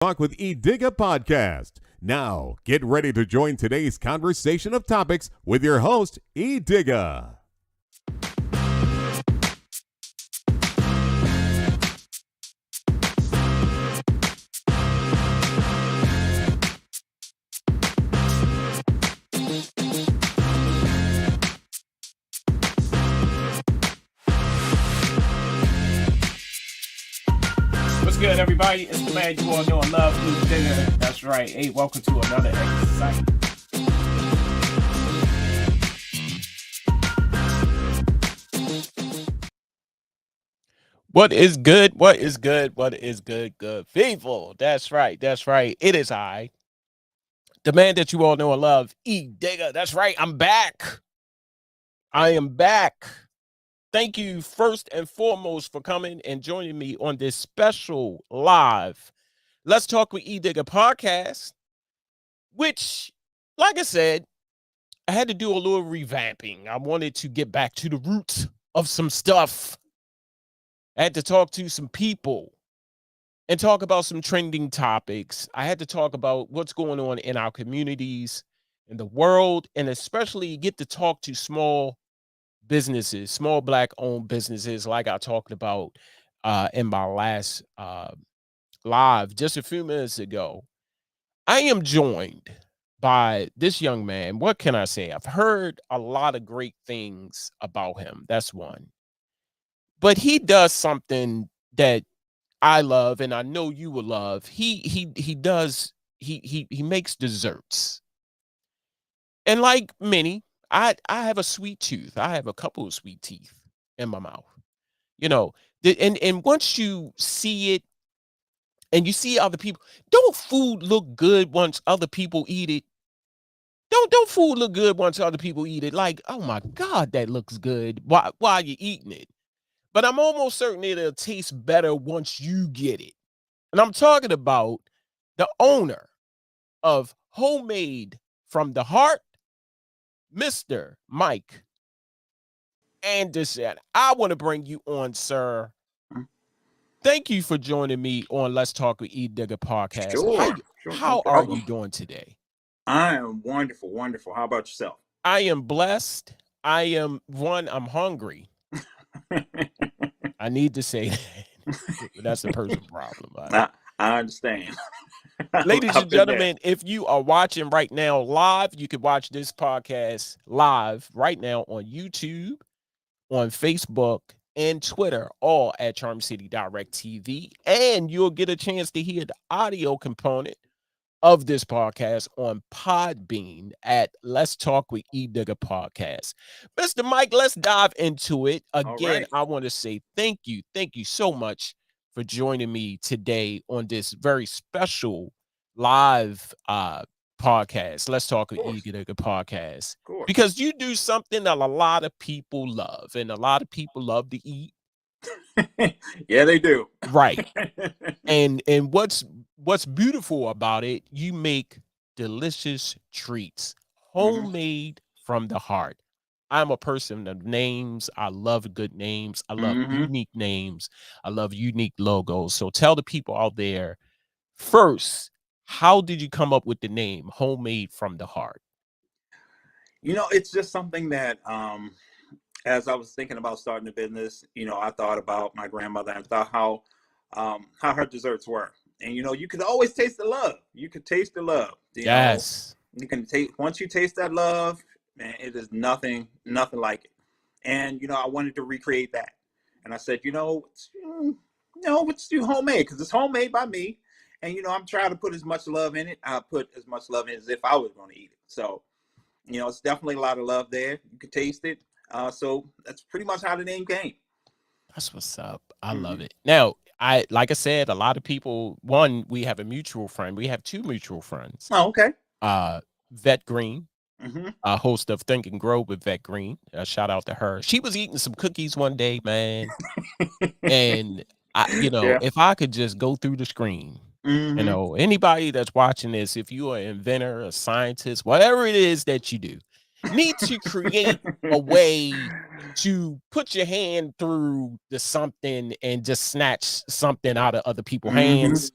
Talk with Edigga podcast. Now, get ready to join today's conversation of topics with your host, Edigga. What's good, everybody? It's the man you all know and love, Edigga. That's right. Hey, welcome to another exercise. What is good? What is good? What is good? Good people. That's right. That's right. It is I, the man that you all know and love, Edigga. That's right. I'm back. I am back. Thank you first and foremost for coming and joining me on this special live Let's Talk with Edigga podcast, which, like I said, I had to do a little revamping. I wanted to get back to the roots of some stuff. I had to talk to some people and talk about some trending topics. I had to talk about what's going on in our communities, in the world, and especially get to talk to small businesses, small Black-owned businesses, like I talked about in my last live just a few minutes ago. I am joined by this young man. What can I say? I've heard a lot of great things about him. That's one. But he does something that I love and I know you will love. He makes desserts. And like many, I have a sweet tooth. I have a couple of sweet teeth in my mouth. You know, and once you see it and you see other people, don't food look good once other people eat it? Don't food look good once other people eat it? Like, oh my God, that looks good while you're eating it. But I'm almost certain it'll taste better once you get it. And I'm talking about the owner of Homemade from the Heart, Mr. Mike Anderson. I want to bring you on, sir. Thank you for joining me on Let's Talk with Edigga podcast. Sure. How No are you doing today? I am wonderful. How about yourself? I am blessed. I'm hungry. I need to say that. That's a personal problem. I understand. Ladies and gentlemen, if you are watching right now live, you can watch this podcast live right now on YouTube, on Facebook, and Twitter, all at Charm City Direct TV. And you'll get a chance to hear the audio component of this podcast on Podbean at Let's Talk with Edigga podcast. Mr. Mike, let's dive into it. Again, I want to say thank you. Thank you so much for joining me today on this very special live podcast. Let's Talk with Edigga podcast. Because you do something that a lot of people love, and a lot of people love to eat. Yeah, they do. Right. And what's beautiful about it, you make delicious treats, homemade from the heart. I'm a person of names. I love good names. I love unique names. I love unique logos. So tell the people out there, first, how did you come up with the name Homemade from the Heart? You know, it's just something that as I was thinking about starting a business, I thought about my grandmother and thought how her desserts were. And you could always taste the love. You could taste the love. Yes. You can taste, once you taste that love, man, it is nothing like it. And I wanted to recreate that. And I said, let's do homemade, because it's homemade by me. And I'm trying to put as much love in it. I put as much love in it as if I was going to eat it. So, it's definitely a lot of love there. You could taste it. So that's pretty much how the name came. That's what's up. I love it. Now, like I said, a lot of people, one, we have a mutual friend. We have two mutual friends. Oh, okay. Vet Green, host of Think and Grow with Vet Green. Shout out to her. She was eating some cookies one day, man. And if I could just go through the screen, anybody that's watching this, if you are an inventor, a scientist, whatever it is that you do, need to create a way to put your hand through the something and just snatch something out of other people's hands.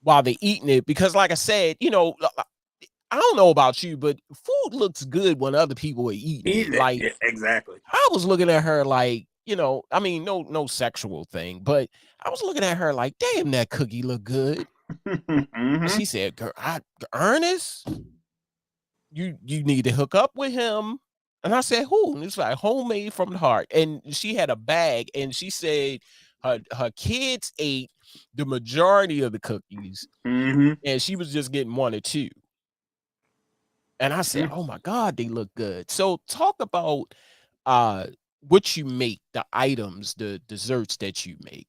while they're eating it, because like I said, I don't know about you, but food looks good when other people are eating it. Eating it. Like Yeah, exactly. I was looking at her like, I mean, no sexual thing, but I was looking at her like, damn, that cookie look good. And she said, Ernest, you need to hook up with him. And I said, who? And it's like homemade from the heart. And she had a bag, and she said her kids ate the majority of the cookies, Mm-hmm. and she was just getting one or two. And I said, oh my God, they look good. So talk about what you make, the items, the desserts that you make.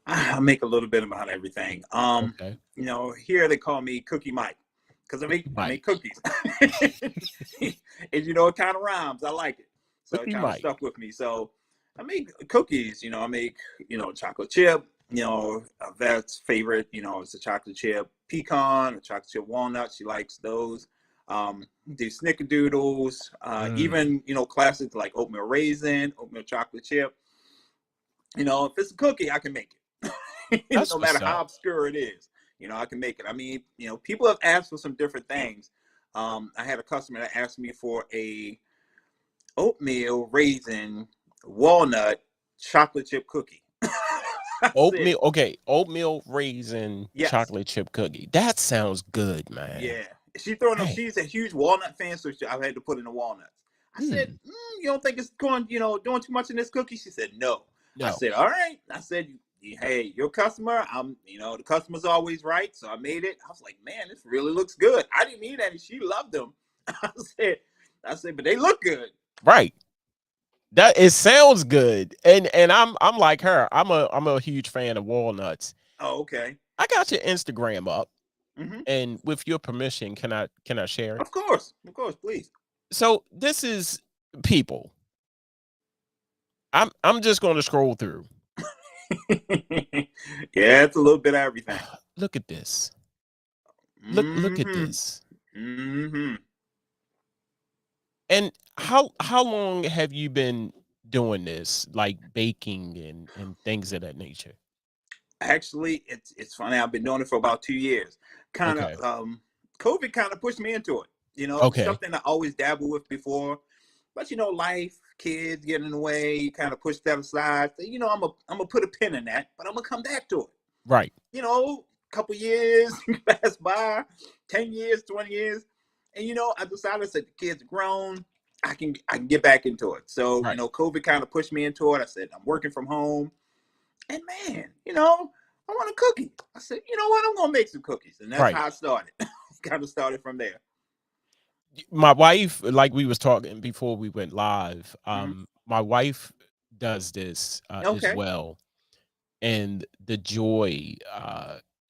I make a little bit about everything. Okay. Here they call me Cookie Mike because I make Mike. cookies. And it kind of rhymes. I like it. So it Cookie kind of Mike. stuck with me. So I make cookies, I make, chocolate chip, Vet's favorite, is the chocolate chip pecan, the chocolate chip walnut. She likes those. Do snickerdoodles, even, classics like oatmeal raisin, oatmeal chocolate chip. If it's a cookie, I can make it. That's No matter what's how up. obscure it is, I can make it. I mean, people have asked for some different things. I had a customer that asked me for a oatmeal raisin walnut chocolate chip cookie. I said, Oatmeal, okay, oatmeal raisin yes, chocolate chip cookie. That sounds good, man. yeah. She throwing them. Hey. She's a huge walnut fan, so I had to put in the walnuts. I said, Mm, you don't think it's going, doing too much in this cookie? She said, no. I no. said, all right. I said, hey, your customer. The customer's always right. So I made it. I was like, man, this really looks good. I didn't eat any. She loved them. I said, but they look good. Right. That it sounds good. And I'm like her. I'm a huge fan of walnuts. Oh, okay. I got your Instagram up, Hmm. and with your permission, can I share it? Of course, please. So this is people. I'm just going to scroll through. Yeah, it's a little bit of everything. Look at this. Look at Mm-hmm. this. Mm-hmm. And how long have you been doing this, like baking and things of that nature? Actually, it's funny. I've been doing it for about 2 years. Kind of, Okay. COVID kind of pushed me into it. It was Okay. something I always dabbled with before, but life, kids getting in the way, you kind of push that aside. So, I'm gonna put a pin in that, but I'm gonna come back to it. Right. Couple years pass by, 10 years, 20 years, and I decided that the kids grown. I can get back into it. So Right. COVID kind of pushed me into it. I said I'm working from home. And man, I want a cookie. I said, you know what? I'm gonna make some cookies, and that's Right. how I started. Kind of started from there. My wife, like we was talking before we went live, Hmm. my wife does this as Okay. well. And the joy,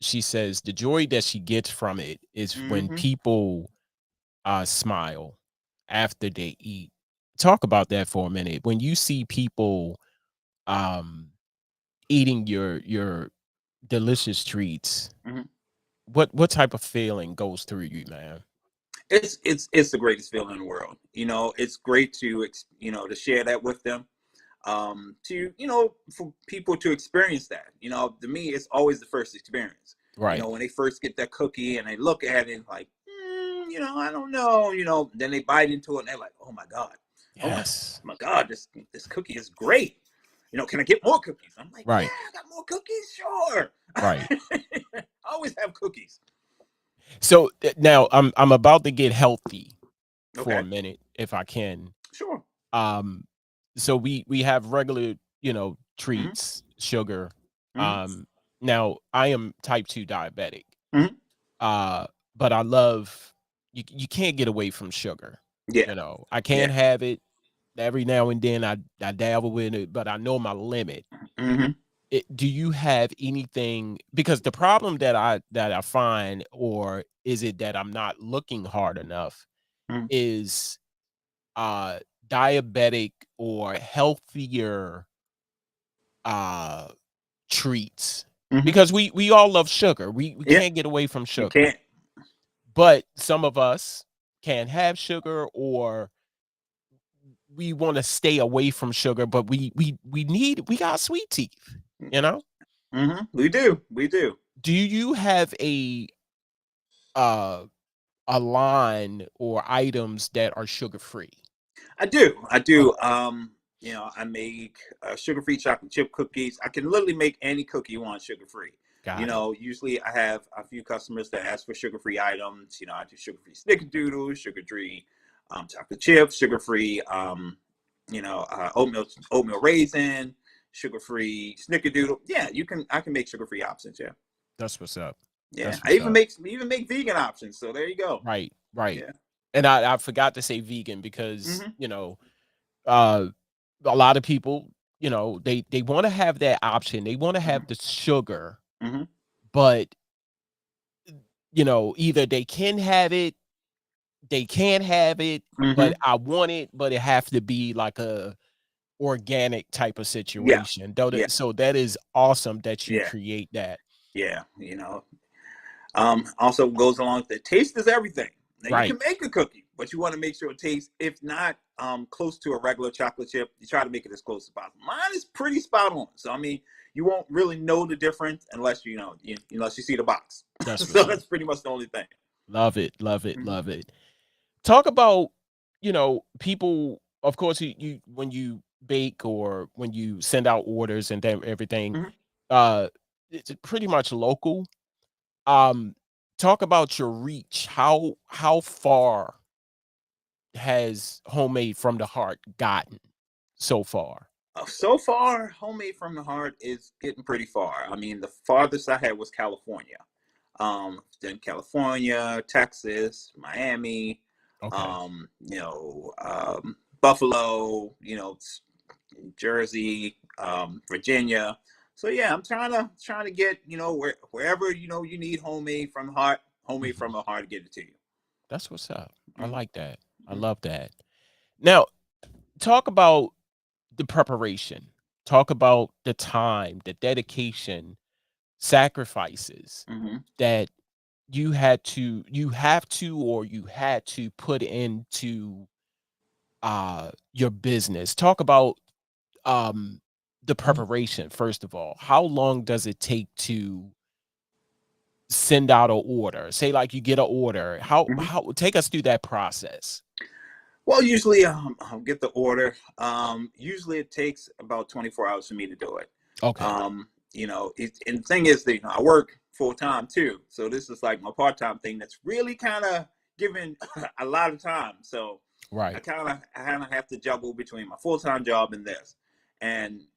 she says the joy that she gets from it is when Hmm. people smile after they eat. Talk about that for a minute. When you see people um eating your delicious treats, Hmm. what type of feeling goes through you, man? It's the greatest feeling in the world. It's great to to share that with them. To for people to experience that. To me, it's always the first experience. Right. When they first get that cookie and they look at it like, I don't know. Then they bite into it and they're like, oh my god, oh Yes. my god, this cookie is great. Can I get more cookies? I'm like, yeah, Right. I got more cookies, sure. Right. I always have cookies. So now I'm about to get healthy for a Okay, minute if I can. sure. Um so we have regular, Hmm. treats, sugar. Hmm. Um Now I am type 2 diabetic. Hmm. Uh but I love you can't get away from sugar. Yeah, I yeah. can't have it every now and then. I dabble with it, but I know my limit. Hmm. Do you have anything, because the problem that I find, or is it that I'm not looking hard enough, Hmm. is uh diabetic or healthier uh treats, Hmm. because we all love sugar. We Yeah, can't get away from you sugar. can't. But some of us can't have sugar, or we want to stay away from sugar, but we got sweet teeth, you know? We do. We do. do you have uh a line or items that are sugar free? I do. I Okay, do. I make sugar-free chocolate chip cookies. I can literally make any cookie you want sugar-free. got it. Usually I have a few customers that ask for sugar-free items. I do sugar-free snickerdoodles, sugar-free chocolate chips, sugar-free, oatmeal raisin, sugar-free snickerdoodle. Yeah, I can make sugar-free options. Yeah, That's what's up. yeah. That's I what's up. even make vegan options. So there you go. Right, right. Yeah. And I forgot to say vegan because, Hmm. uh a lot of people, they want to have that option. They want to Hmm. have the sugar, Hmm. but either they can have it, they can't have it, but Hmm. I want it, but it have to be like a organic type of Yeah. situation. Though Yeah. so that is awesome that you Yeah. create that. Yeah. Also goes along with the taste is everything. Now you Right. can make a cookie, but you want to make sure it tastes, if not close to a regular chocolate chip, you try to make it as close as possible. Mine is pretty spot on. So I mean, you won't really know the difference unless unless you see the box. That's So what's up. that's pretty much the only thing. Love it. Love it. Hmm. Love it. Talk about, people, of course, you when you bake or when you send out orders and then everything, Hmm. uh, it's pretty much local. Um, Talk about your reach. How far has Homemade from the Heart gotten so far? So far, homemade from the heart is getting pretty far. I mean, the farthest I had was California. Then California, Texas, Miami, Okay. Buffalo, Jersey, Virginia. So yeah, I'm trying to get wherever you need homemade Mhm. from the heart to get it to you. That's what's up. I Mhm. like that. I Mhm. love that. Now, talk about the preparation. Talk about the time, the dedication, sacrifices Mhm. that you had to put into your business. Talk about um the preparation first of all. How long does it take to send out an order? Say like you get an order. Mhm. How take us through that process. Well, usually I'll get the order. Usually it takes about 24 hours for me to do it. Okay. And the thing is that I work full time too, so this is like my part time thing that's really kind of giving a lot of time. So Right. I kind of have to juggle between my full time job and this, and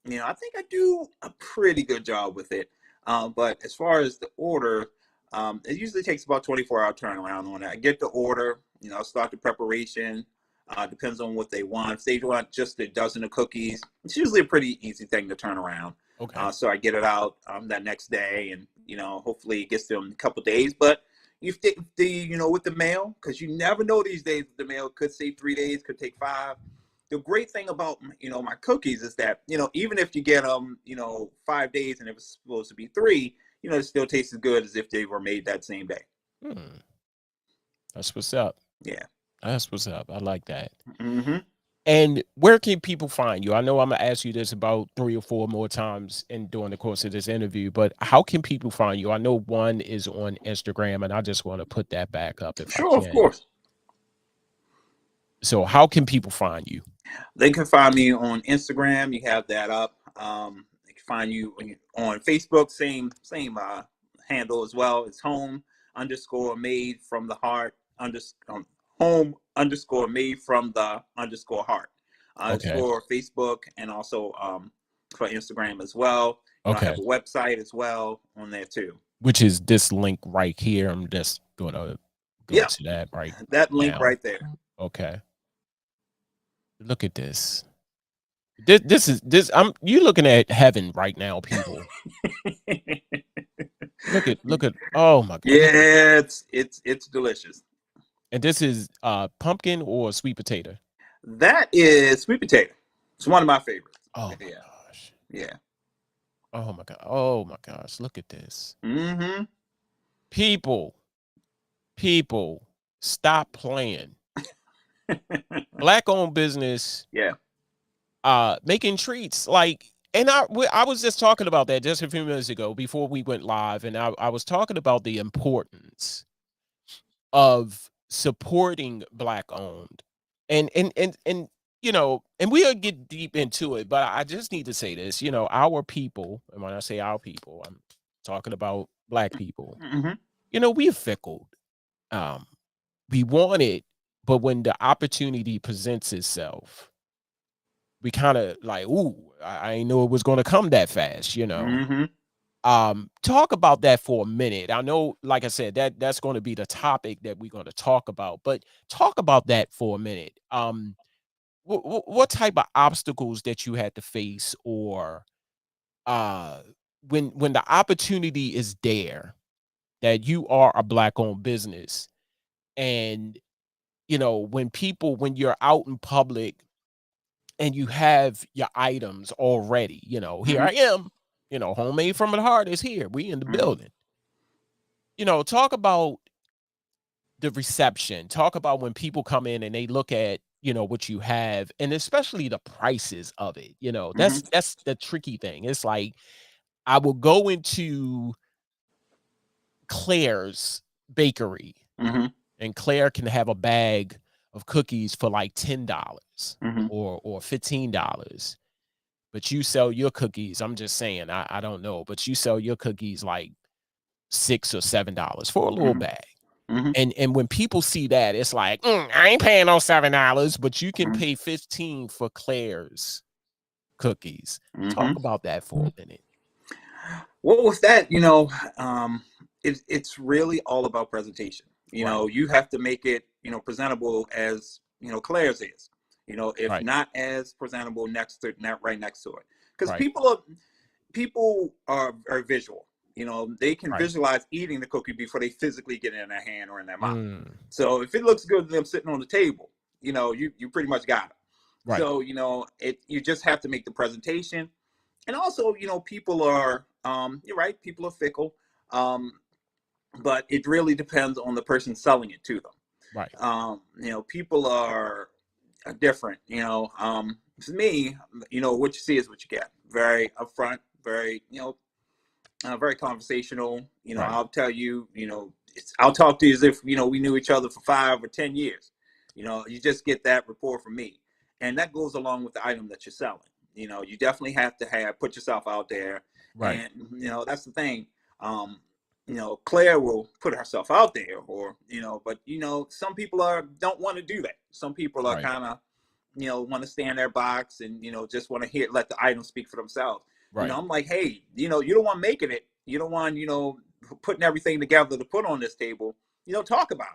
I think I do a pretty good job with it. But as far as the order, it usually takes about 24-hour turnaround on it. I get the order, start the preparation. Depends on what they want. If they want just a dozen of cookies, it's usually a pretty easy thing to turn around. Okay. So I get it out that next day, and hopefully it gets to them in a couple of days. But if with the mail, because you never know these days, the mail could say 3 days, could take 5. The great thing about my cookies is that even if you get them 5 days and it was supposed to be 3, it still tastes as good as if they were made that same day. Hmm. That's what's up. Yeah. That's what's up. I like that. Hmm. And where can people find you? I know I'm gonna ask you this about 3 or 4 more times in during the course of this interview, but how can people find you? I know one is on Instagram, and I just want to put that back up if I Sure, of can. course. So how can people find you? They can find me on Instagram. You have that up. They can find you on Facebook. Same handle as well. It's home_made from the heart home_made from the _heart. It's Okay. for Facebook and also for Instagram as well. I Okay. have a website as well on there too. Which is this link right here. I'm just gonna go Yeah, to that right that link now. right there. Okay. Look at this. This I'm you looking at heaven right now, people. Look at oh my god. Yeah, it's delicious. And this is pumpkin or sweet potato. That is sweet potato. It's one of my favorites. Oh my Yeah, gosh. yeah. Oh my god. Oh my gosh. Look at this. Mm-hmm. People, people, stop playing. Black owned business Yeah. making treats like And I was just talking about that just a few minutes ago before we went live, and I was talking about the importance of supporting Black owned, and and we'll get deep into it, but I just need to say this, our people, and when I say our people, I'm talking about Black people. Mm-hmm. We're fickle. Um, we want it, but when the opportunity presents itself, we kind of like, ooh, I ain't know it was going to come that fast, Mm-hmm. Talk about that for a minute. I know, like I said, that's going to be the topic that we're going to talk about, but talk about that for a minute. What type of obstacles that you had to face, or uh when the opportunity is there that you are a Black owned business, and when you're out in public and you have your items already, here Mm-hmm. I am, homemade from the heart is here. We in the Mm-hmm. building. Talk about the reception. Talk about when people come in and they look at, what you have, and especially the prices of it. Mm-hmm. That's the tricky thing. It's like I will go into Claire's bakery, Mm-hmm. and Claire can have a bag of cookies for like $10 Mm-hmm. or $15. But you sell your cookies, I'm just saying, I don't know, but you sell your cookies like $6 or $7 for a little Mm-hmm. bag. Mm-hmm. And when people see that, it's like, I ain't paying no $7, but you can pay 15 for Claire's cookies. Mm-hmm. Talk about that for a minute. Well, with that, it's really all about presentation. Right. You have to make it, presentable as, Claire's is. If Right. not as presentable not right next to it. Because Right. people are visual. They can Right. visualize eating the cookie before they physically get it in their hand or in their mouth. Mm, So if it looks good to them sitting on the table, you pretty much got it. right. So, you just have to make the presentation. And also, people are, you're right, people are fickle. Um, but it really depends on the person selling it to them. Right. People are different. For me, what you see is what you get. Very upfront, very, very conversational. Right. I'll tell you, I'll talk to you as if, we knew each other for 5 or 10 years. You just get that rapport from me. And that goes along with the item that you're selling. You definitely have to put yourself out there. Right. And, that's the thing. Claire will put herself out there, or, but, some people don't want to do that. Some people are Right. kind of, want to stay in their box and, just want to let the item speak for themselves. Right. I'm like, hey, you don't want making it. You don't want, putting everything together to put on this table. Talk about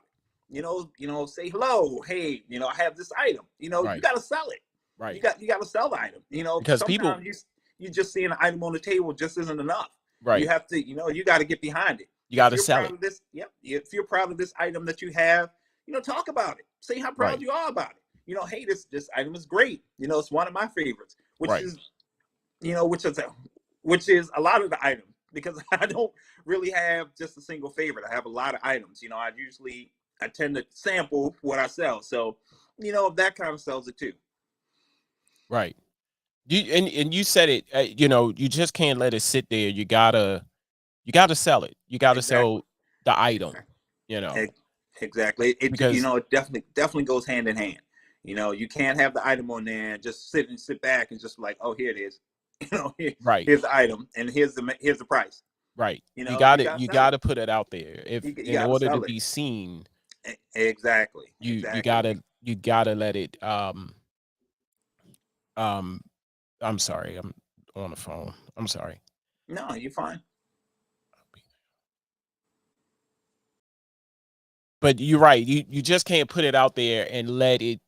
it. Say hello. Hey, I have this item. You Right. got to sell it. Right. You got to sell the item. Because people, Sometimes you just seeing an item on the table just isn't enough. right, You have to, you got to get behind it. you got If to you're sell proud it. of this, yep. If you're proud of this item that you have, talk about it. Say how proud Right. you are about it. Hey, this item is great. It's one of my favorites, which Right. is, which is a lot of the items, because I don't really have just a single favorite. I have a lot of items. I tend to sample what I sell. So, that kind of sells it too. Right. And you said it, you just can't let it sit there. You gotta sell it. You gotta Exactly. sell the item, Exactly. because It definitely goes hand in hand. You can't have the item on there and just sit back and just like, oh, here it is. right, Here's the item and here's the price. right. You gotta You sell it. gotta put it out there. If You in gotta order to sell it. be seen, Exactly. you Exactly. gotta let it um I'm sorry, I'm on the phone. I'm sorry. No, you're fine. But you're right. You just can't put it out there and let it,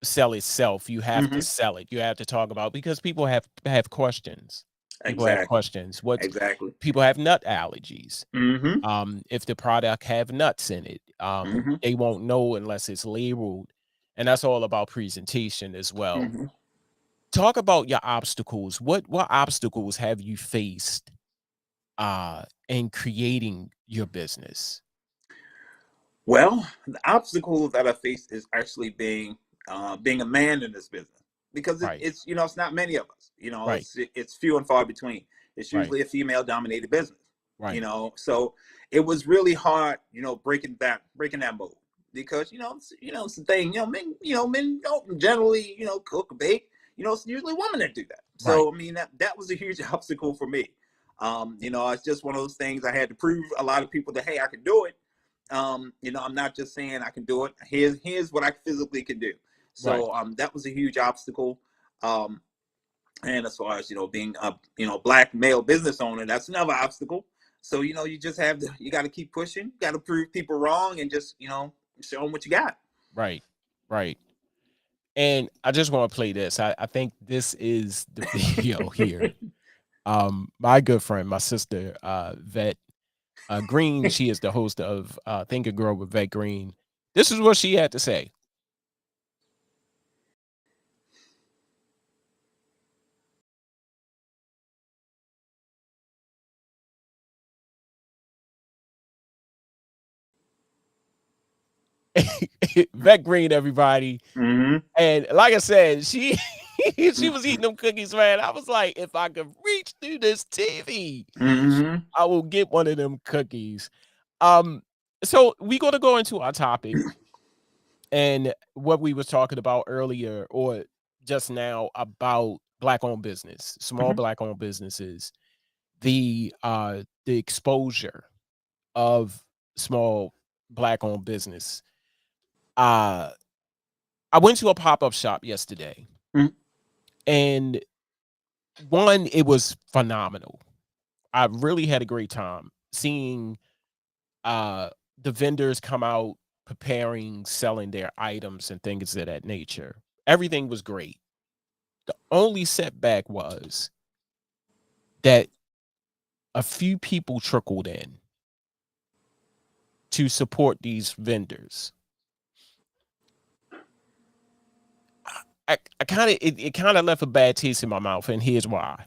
sell itself. You have to Mm-hmm. sell it. You have to talk about, because people have questions. People have Exactly. questions. What Exactly. people have nut allergies. Mm-hmm. If the product have nuts in it, Mm-hmm. they won't know unless it's labeled. And that's all about presentation as well. Mm-hmm. Talk about your obstacles. What obstacles have you faced in creating your business? Well, the obstacle that I face is actually being a man in this business. because Right. it's it's not many of us. Right. It's few and far between. It's Right. usually a female dominated business. Right. So it was really hard, breaking that mold, because it's the thing. Men don't generally cook or bake. It's usually women that do that. Right. So I mean that was a huge obstacle for me. It's just one of those things. I had to prove a lot of people that, hey, I can do it. I'm not just saying I can do it. Here's what I physically can do. Right. So that was a huge obstacle. And as far as being a black male business owner, that's another obstacle. So you just you got to keep pushing. You got to prove people wrong, and just show them what you got. Right. Right. And I just want to play this. I think this is the video here. My good friend, my sister, Vet Green, she is the host of Think and Grow with Vet Green. This is what she had to say. Vet Green, everybody. Mm-hmm. And like I said, she was eating them cookies, man. I was like, if I could reach through this TV, Mm-hmm. I will get one of them cookies. So we're gonna go into our topic and what we was talking about earlier or just now about black-owned business, small Mm-hmm. black-owned businesses, the exposure of small black-owned business. I went to a pop-up shop yesterday, Mm-hmm. and one, it was phenomenal. I really had a great time seeing the vendors come out preparing, selling their items and things of that nature. Everything was great. The only setback was that a few people trickled in to support these vendors. I kind of it kind of left a bad taste in my mouth, and here's why.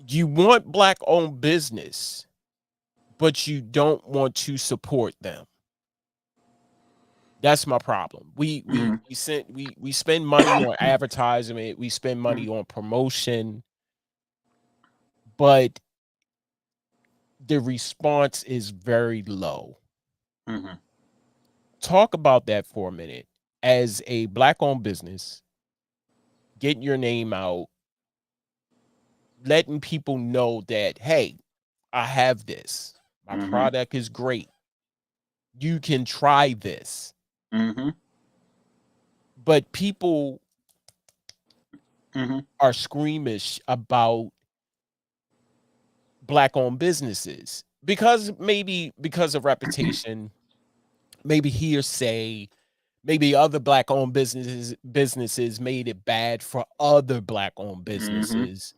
You want black owned business, but you don't want to support them. That's my problem. We spend money on advertisement, we spend money on promotion, but the response is very low. Mm-hmm. Talk about that for a minute. As a black owned business, getting your name out, letting people know that, hey, I have this. My Mm-hmm. product is great. You can try this. Mm-hmm. But people Mm-hmm. are squeamish about black owned businesses because of reputation, maybe hearsay, maybe other black owned businesses made it bad for other black owned Mm-hmm. businesses.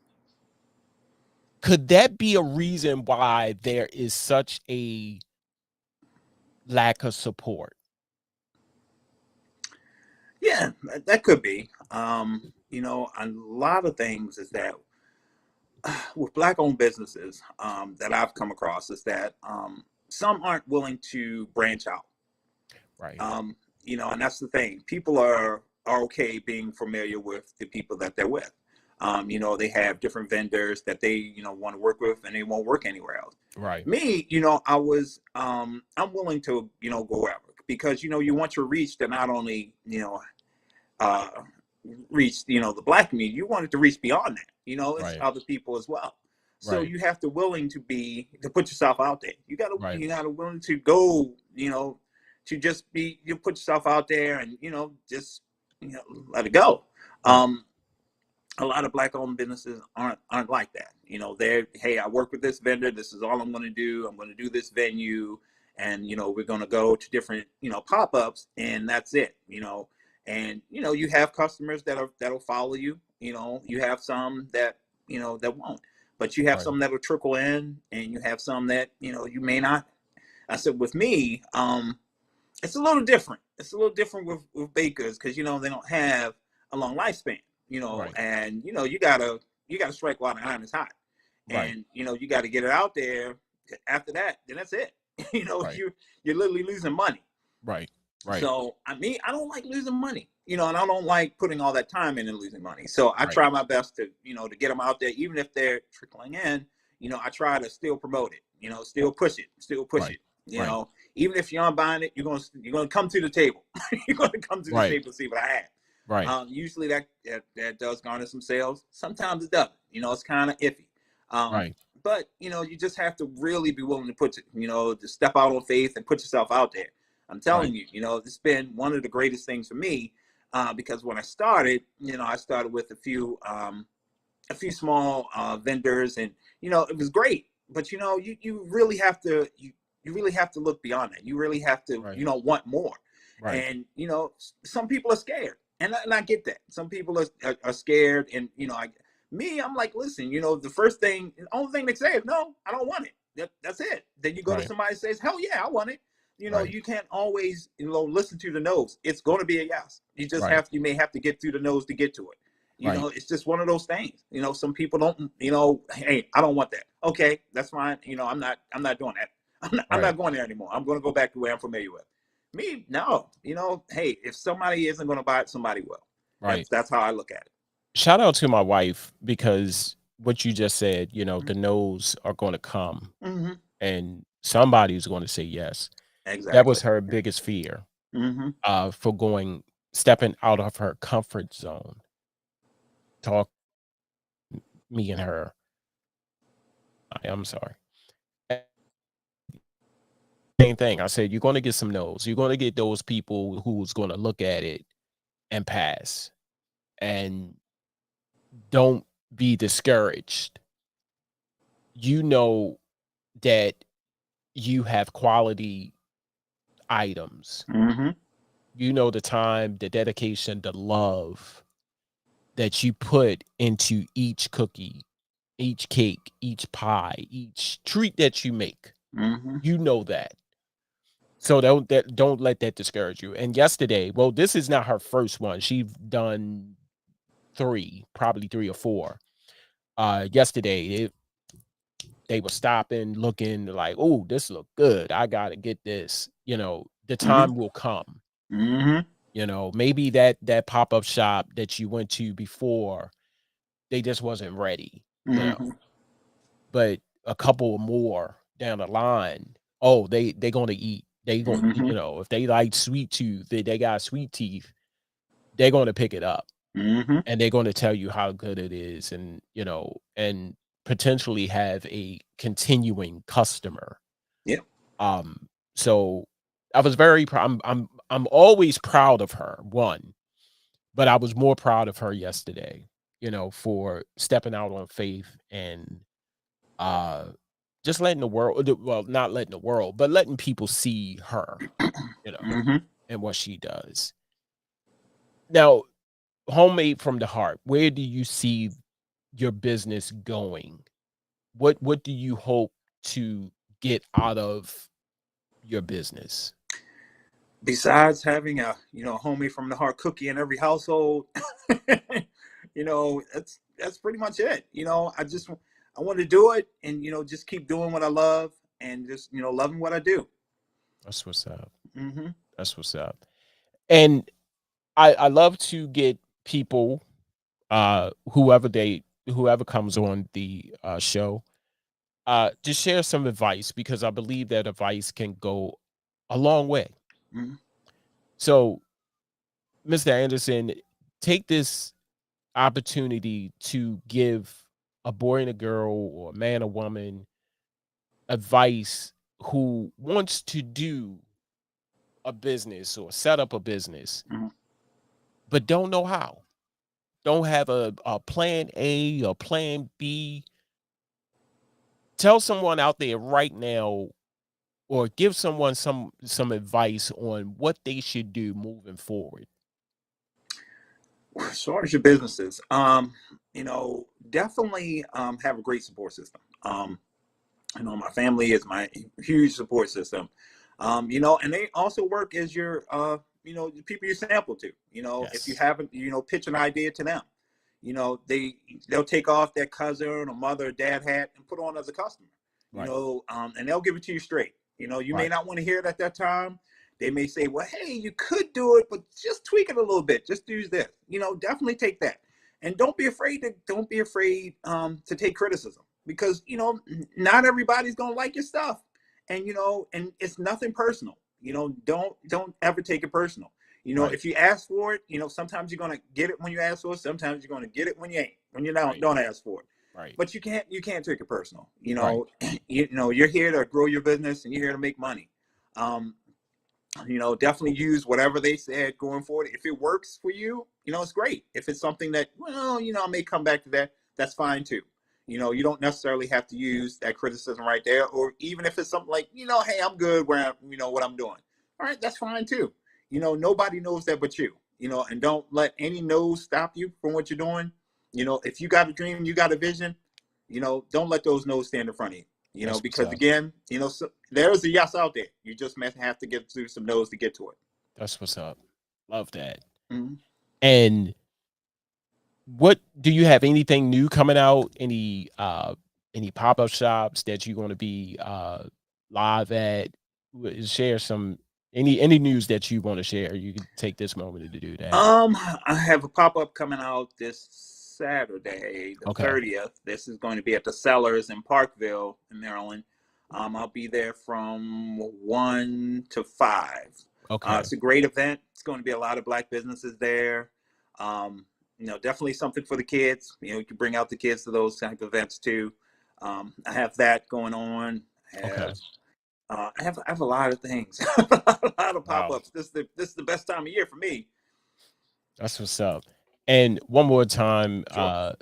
Could that be a reason why there is such a lack of support? Yeah, that could be. A lot of things is that with black-owned businesses that I've come across is that some aren't willing to branch out. Right. And that's the thing. People are okay being familiar with the people that they're with. They have different vendors that they want to work with, and they won't work anywhere else. Right. Me, I'm willing to go wherever, because you want your reach to not only uh, reach the black community. You want it to reach beyond that. It's Right. other people as well. So Right. you have to willing to put yourself out there. You gotta Right. willing to go. To just you put yourself out there, and just let it go. Right. A lot of black owned businesses aren't like that. They're, hey, I work with this vendor. This is all I'm going to do. I'm going to do this venue, and we're going to go to different pop ups, and that's it. And you have customers that'll follow you. You have some that that won't, but you have Right. some that will trickle in, and you have some that you may not. I said with me, it's a little different. It's a little different with bakers, because they don't have a long lifespan. Right. And you gotta strike while the iron is hot, Right. and you got to get it out there. After that, then that's it. Right. You're literally losing money. Right. Right. So I don't like losing money, and I don't like putting all that time in and losing money. So I Right. try my best to, to get them out there, even if they're trickling in. I try to still promote it, still push Right. it. Right. Even if you aren't buying it, you're gonna come to the table. You're gonna come to the Right. table and see what I have. Right. Usually that does garner some sales. Sometimes it doesn't. It's kind of iffy. Right. But you just have to really be willing to to step out on faith and put yourself out there. I'm telling Right. you, it's been one of the greatest things for me, because when I started, I started with a few small vendors, and it was great. But you really have to you really have to look beyond that. You really have to Right. want more. Right. And some people are scared, and I get that. Some people are scared, and I'm like, listen, the only thing they say is no, I don't want it. That's it. Then you go to Right. somebody and says, hell yeah, I want it. Right. You can't always listen to the no's. It's going to be a yes. Right. You may have to get through the no's to get to it. Right. It's just one of those things. Some people don't, hey, I don't want that. Okay, that's fine. I'm not doing that. I'm Right. not going there anymore. I'm going to go back to where I'm familiar with. Me, no. Hey, if somebody isn't going to buy it, somebody will. Right. That's how I look at it. Shout out to my wife, because what you just said, the no's are going to come, Mm-hmm. and somebody's going to say yes. Exactly. That was her biggest fear, Mm-hmm. for stepping out of her comfort zone. Talk me and her. I'm sorry. Same thing. I said, you're going to get some no's. You're going to get those people who's going to look at it and pass. And don't be discouraged. You know that you have quality items. Mm-hmm. You know the time, the dedication, the love that you put into each cookie, each cake, each pie, each treat that you make. Mm-hmm. You know that. So don't let that discourage you. And yesterday, well, this is not her first one. She's done probably 3 or 4. Yesterday, they were stopping, looking like, oh, this look good. I gotta get this. The time will come. Mm-hmm. Maybe that pop-up shop that you went to before, they just wasn't ready. Mm-hmm. But a couple more down the line, oh, they gonna eat. They going Mm-hmm. if they like sweet tooth, they got sweet teeth, they're gonna pick it up, Mm-hmm. and they're gonna tell you how good it is, and potentially have a continuing customer. Yeah. So I was very proud. I'm always proud of her, one, but I was more proud of her yesterday, for stepping out on faith and uh just letting the world, well, not letting the world, but letting people see her, you know, Mm-hmm. and what she does. Now, homemade from the heart, where do you see your business going? What do you hope to get out of your business? Besides having a homemade from the heart cookie in every household, that's pretty much it. I want to do it, and just keep doing what I love, and just loving what I do. That's what's up. Mm-hmm. That's what's up. And I love to get people, whoever comes on the show, to share some advice, because I believe that advice can go a long way. Mm-hmm. So, Mr. Anderson, take this opportunity to give a boy and a girl, or a man or woman, advice, who wants to do a business or set up a business, Mm-hmm. but don't know how. Don't have a plan A or plan B. Tell someone out there right now, or give someone some advice on what they should do moving forward. As far as your businesses, definitely have a great support system. My family is my huge support system. And they also work as your, the people you sample to. If you Yes. haven't, pitch an idea to them. They'll take off their cousin or mother or dad hat and put on as a customer. Right. And they'll give it to you straight. You may Right. not want to hear it at that time. They may say, well, hey, you could do it, but just tweak it a little bit. Just use this. Definitely take that. And don't be afraid to take criticism, because not everybody's gonna like your stuff. And it's nothing personal. Don't ever take it personal. Right. If you ask for it, sometimes you're gonna get it when you ask for it. Sometimes you're gonna get it when you ain't, when you don't ask for it. Right. But you can't take it personal. Right. You're here to grow your business and you're here to make money. Definitely use whatever they said going forward. If it works for you, it's great. If it's something that, I may come back to that, that's fine too. You don't necessarily have to use that criticism right there. Or even if it's something like, hey, I'm good where what I'm doing. All right, that's fine too. Nobody knows that but you, and don't let any no's stop you from what you're doing. If you got a dream, you got a vision, don't let those no's stand in front of you. Because again, so there's a yes out there. You just may have to get through some no's to get to it. That's what's up. Love that. Mm-hmm. And what do you have anything new coming out? Any pop-up shops that you're going to be live at? Share some any news that you want to share. You can take this moment to do that. I have a pop-up coming out this Saturday, the 30th. This is going to be at the Cellars in Parkville, in Maryland. I'll be there from 1 to 5. Okay. It's a great event. It's going to be a lot of Black businesses there. Definitely something for the kids. You can bring out the kids to those type of events too. I have that going on. I have a lot of things. A lot of pop-ups. Wow. This is the best time of year for me. That's what's up. And one more time, Sure.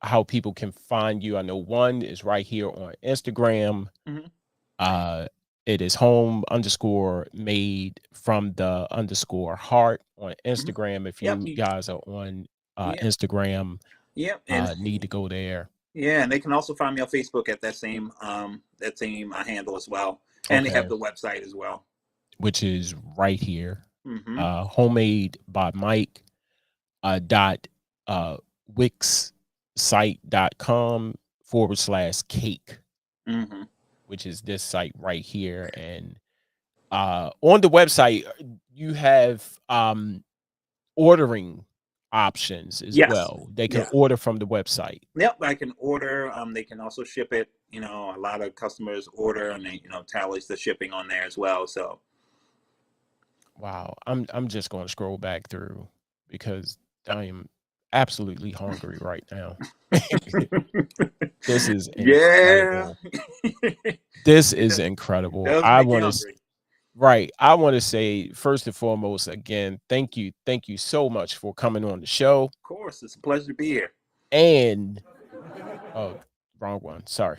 How people can find you. I know one is right here on Instagram. Mm-hmm. It is home_made from the _heart on Instagram. Mm-hmm. If you guys are on Instagram, need to go there. Yeah, and they can also find me on Facebook at that same handle as well. And they have the website as well, which is right here. Mm-hmm. Homemade by Mike wixsite.com/cake, mm-hmm. which is this site right here. And on the website you have ordering options as well. They can order from the website. Yep, I can order. They can also ship it. A lot of customers order and they tallies the shipping on there as well. So wow, I'm just going to scroll back through because I am absolutely hungry right now. This is incredible. This is incredible. I want to say first and foremost, again, thank you so much for coming on the show. Of course, it's a pleasure to be here. And oh, wrong one. Sorry.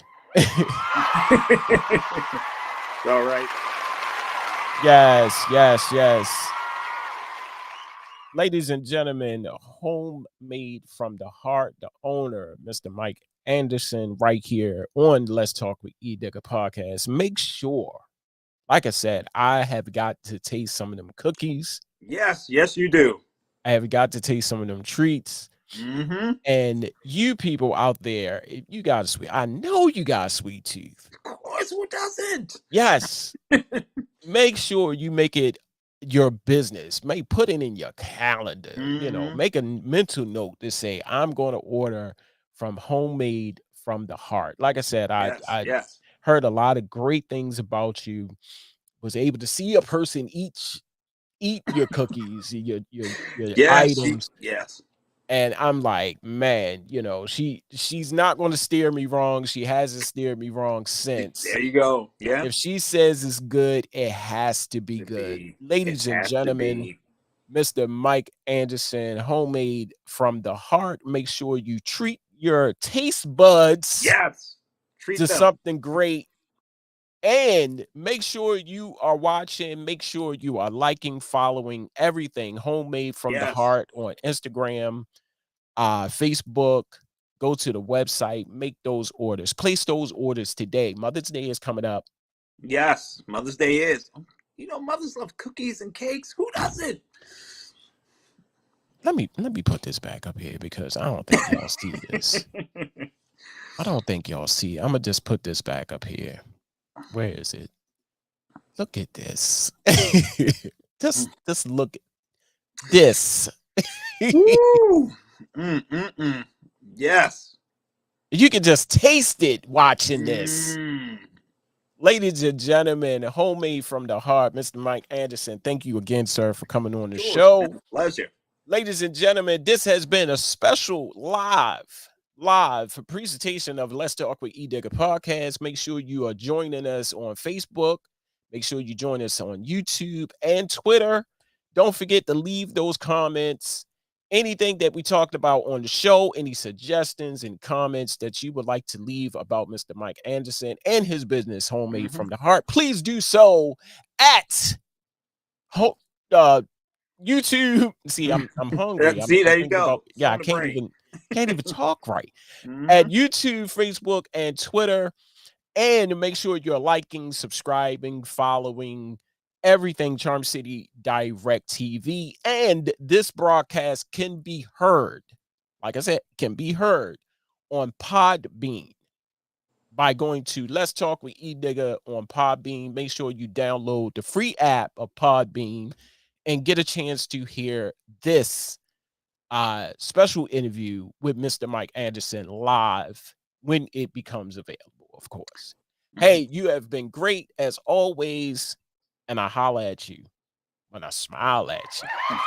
All right. Yes. Ladies and gentlemen, homemade from the heart, the owner, Mr. Mike Anderson, right here on Let's Talk with Edigga podcast. Make sure, like I said, I have got to taste some of them cookies. Yes, you do. I have got to taste some of them treats. Mm-hmm. And you people out there, if you got a sweet, I know you got a sweet tooth. Of course, who doesn't? Yes. Make sure you make it your business. May put it in your calendar. Mm-hmm. Make a mental note to say, I'm going to order from Homemade from the Heart. Like I said, I heard a lot of great things about you. Was able to see a person eat your cookies, your items. Yes. And I'm like, man, she's not going to steer me wrong. She hasn't steered me wrong since. There you go. Yeah. If she says it's good, it has to be good. Ladies and gentlemen, Mr. Mike Anderson, Homemade from the Heart. Make sure you treat your taste buds to something great. And make sure you are watching. Make sure you are liking, following everything Homemade from the Heart on Instagram, Facebook. Go to the website, make those orders, place those orders today. Mother's Day is coming up. Yes, Mother's Day is. Mothers love cookies and cakes. Who doesn't? Let me put this back up here because I don't think y'all see this. I don't think y'all see it. I'm gonna just put this back up here. Where is it? Look at this. just look at this. Woo! Yes. You can just taste it watching this. Mm. Ladies and gentlemen, homemade from the heart, Mr. Mike Anderson. Thank you again, sir, for coming on the Sure, show. man. Pleasure. Ladies and gentlemen, this has been a special live presentation of Let's Talk with Edigga podcast. Make sure you are joining us on Facebook. Make sure you join us on YouTube and Twitter. Don't forget to leave those comments. Anything that we talked about on the show, any suggestions and comments that you would like to leave about Mr. Mike Anderson and his business, Homemade from the Heart, please do so at YouTube. See, I'm hungry. See, I'm there you thinking go. I can't even talk right. At YouTube, Facebook, and Twitter. And make sure you're liking, subscribing, following everything Charm City Direct TV. And this broadcast can be heard, like I said, can be heard on Podbean by going to Let's Talk with Edigga on Podbean. Make sure you download the free app of Podbean and get a chance to hear this special interview with Mr. Mike Anderson live when it becomes available, of course. Hey, you have been great as always, and I holla at you when I smile at you.